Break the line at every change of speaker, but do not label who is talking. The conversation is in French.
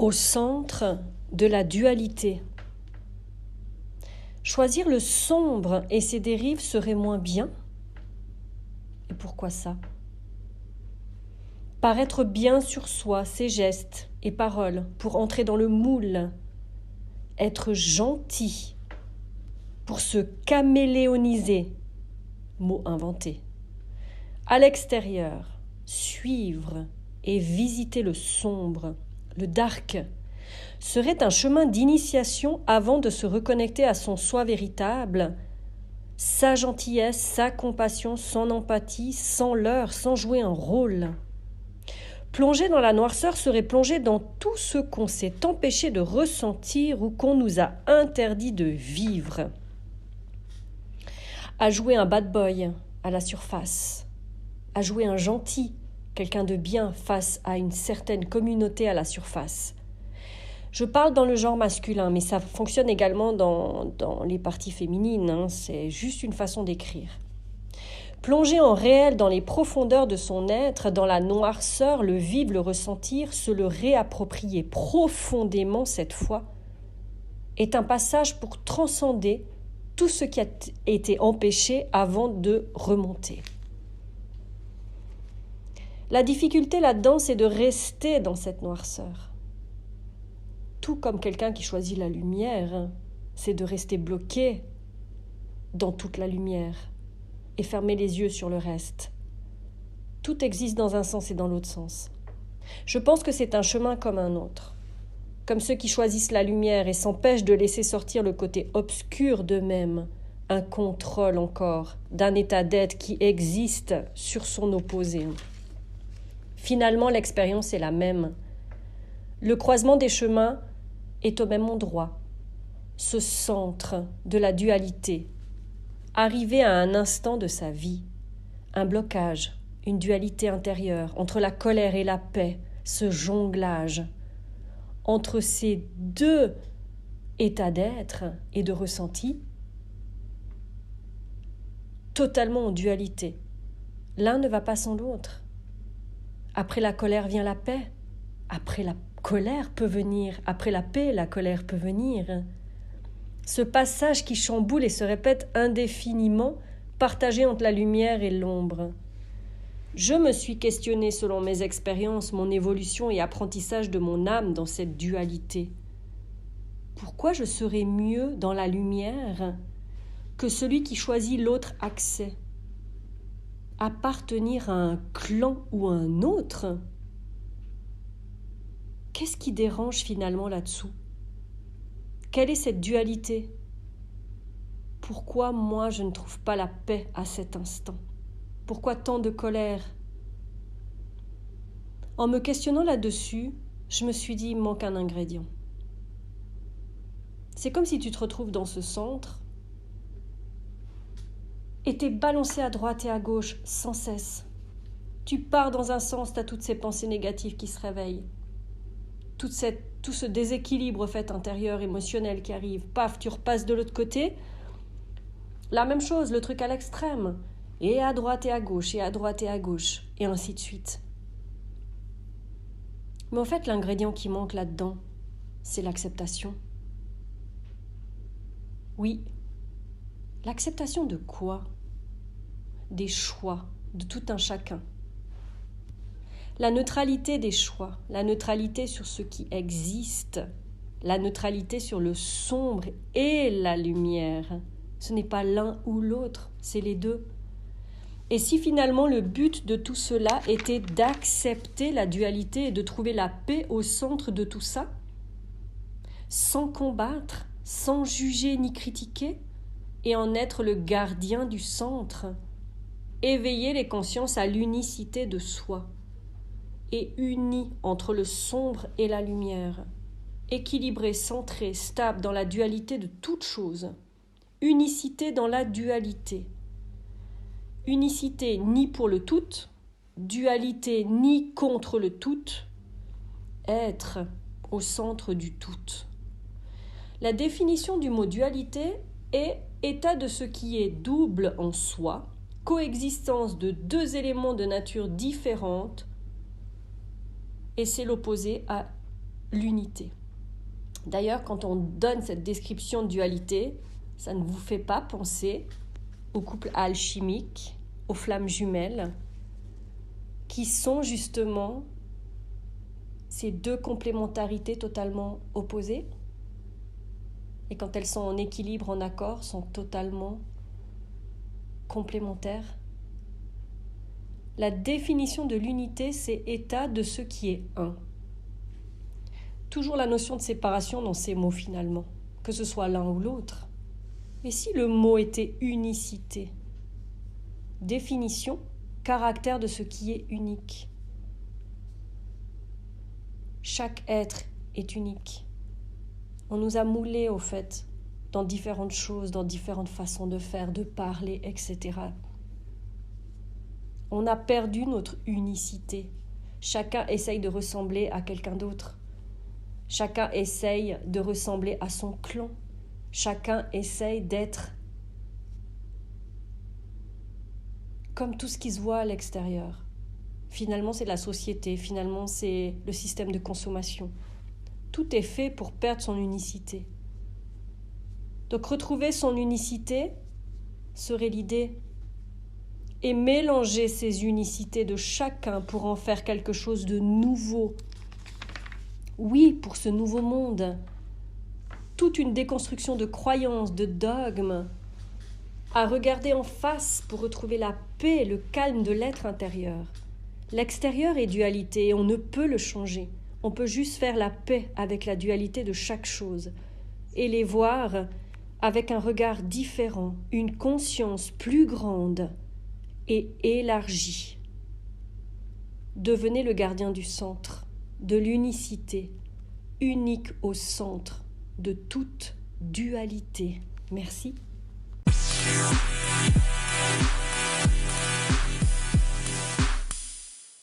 au centre de la dualité. Choisir le sombre et ses dérives serait moins bien? Et pourquoi ça? Paraître bien sur soi, ses gestes et paroles pour entrer dans le moule. Être gentil pour se caméléoniser, mot inventé. À l'extérieur, suivre et visiter le sombre, le dark, serait un chemin d'initiation avant de se reconnecter à son soi véritable, sa gentillesse, sa compassion, son empathie, sans leurre, sans jouer un rôle. Plonger dans la noirceur serait plonger dans tout ce qu'on s'est empêché de ressentir ou qu'on nous a interdit de vivre. À jouer un bad boy à la surface, à jouer un gentil, quelqu'un de bien face à une certaine communauté à la surface. Je parle dans le genre masculin, mais ça fonctionne également dans les parties féminines, c'est juste une façon d'écrire. Plonger en réel dans les profondeurs de son être, dans la noirceur, le vivre, le ressentir, se le réapproprier profondément cette fois, est un passage pour transcender tout ce qui a été empêché avant de remonter. La difficulté là-dedans, c'est de rester dans cette noirceur. Tout comme quelqu'un qui choisit la lumière, c'est de rester bloqué dans toute la lumière et fermer les yeux sur le reste. Tout existe dans un sens et dans l'autre sens. Je pense que c'est un chemin comme un autre. Comme ceux qui choisissent la lumière et s'empêchent de laisser sortir le côté obscur d'eux-mêmes, un contrôle encore d'un état d'être qui existe sur son opposé. Finalement, l'expérience est la même. Le croisement des chemins est au même endroit, ce centre de la dualité, arrivé à un instant de sa vie, un blocage, une dualité intérieure entre la colère et la paix, ce jonglage entre ces deux états d'être et de ressenti, totalement en dualité. L'un ne va pas sans l'autre. Après la colère vient la paix. Après la colère peut venir. Après la paix, la colère peut venir. Ce passage qui chamboule et se répète indéfiniment, partagé entre la lumière et l'ombre. Je me suis questionnée selon mes expériences, mon évolution et apprentissage de mon âme dans cette dualité. Pourquoi je serais mieux dans la lumière que celui qui choisit l'autre accès? Appartenir à un clan ou à un autre? Qu'est-ce qui dérange finalement là-dessous? Quelle est cette dualité? Pourquoi moi je ne trouve pas la paix à cet instant? Pourquoi tant de colère? En me questionnant là-dessus, je me suis dit, il manque un ingrédient. C'est comme si tu te retrouves dans ce centre et t'es balancé à droite et à gauche sans cesse. Tu pars dans un sens, t'as toutes ces pensées négatives qui se réveillent. Tout ce déséquilibre fait intérieur, émotionnel qui arrive. Paf, tu repasses de l'autre côté. La même chose, le truc à l'extrême. Et à droite et à gauche, et à droite et à gauche, et ainsi de suite. Mais en fait, l'ingrédient qui manque là-dedans, c'est l'acceptation. Oui, l'acceptation de quoi? Des choix de tout un chacun. La neutralité des choix, la neutralité sur ce qui existe, la neutralité sur le sombre et la lumière. Ce n'est pas l'un ou l'autre, c'est les deux. Et si finalement le but de tout cela était d'accepter la dualité et de trouver la paix au centre de tout ça, sans combattre, sans juger ni critiquer, et en être le gardien du centre, éveiller les consciences à l'unicité de soi, et uni entre le sombre et la lumière, équilibré, centré, stable dans la dualité de toute chose, unicité dans la dualité. Unicité ni pour le tout, dualité ni contre le tout, être au centre du tout. La définition du mot dualité est état de ce qui est double en soi, coexistence de deux éléments de nature différente, et c'est l'opposé à l'unité. D'ailleurs, quand on donne cette description de dualité, ça ne vous fait pas penser au couple alchimique, aux flammes jumelles, qui sont justement ces deux complémentarités totalement opposées, et quand elles sont en équilibre, en accord, sont totalement complémentaires. La définition de l'unité, c'est état de ce qui est un. Toujours la notion de séparation dans ces mots finalement, que ce soit l'un ou l'autre. Et si le mot était unicité? Définition, caractère de ce qui est unique. Chaque être est unique. On nous a moulés au fait dans différentes choses, dans différentes façons de faire, de parler, etc. On a perdu notre unicité. Chacun essaye de ressembler à quelqu'un d'autre. Chacun essaye de ressembler à son clan. Chacun essaye d'être comme tout ce qui se voit à l'extérieur. Finalement, c'est la société. Finalement, c'est le système de consommation. Tout est fait pour perdre son unicité. Donc retrouver son unicité serait l'idée. Et mélanger ces unicités de chacun pour en faire quelque chose de nouveau. Oui, pour ce nouveau monde. Toute une déconstruction de croyances, de dogmes, à regarder en face pour retrouver la paix, le calme de l'être intérieur. L'extérieur est dualité et on ne peut le changer. On peut juste faire la paix avec la dualité de chaque chose et les voir avec un regard différent, une conscience plus grande et élargie. Devenez le gardien du centre, de l'unicité, unique au centre de toute dualité. Merci.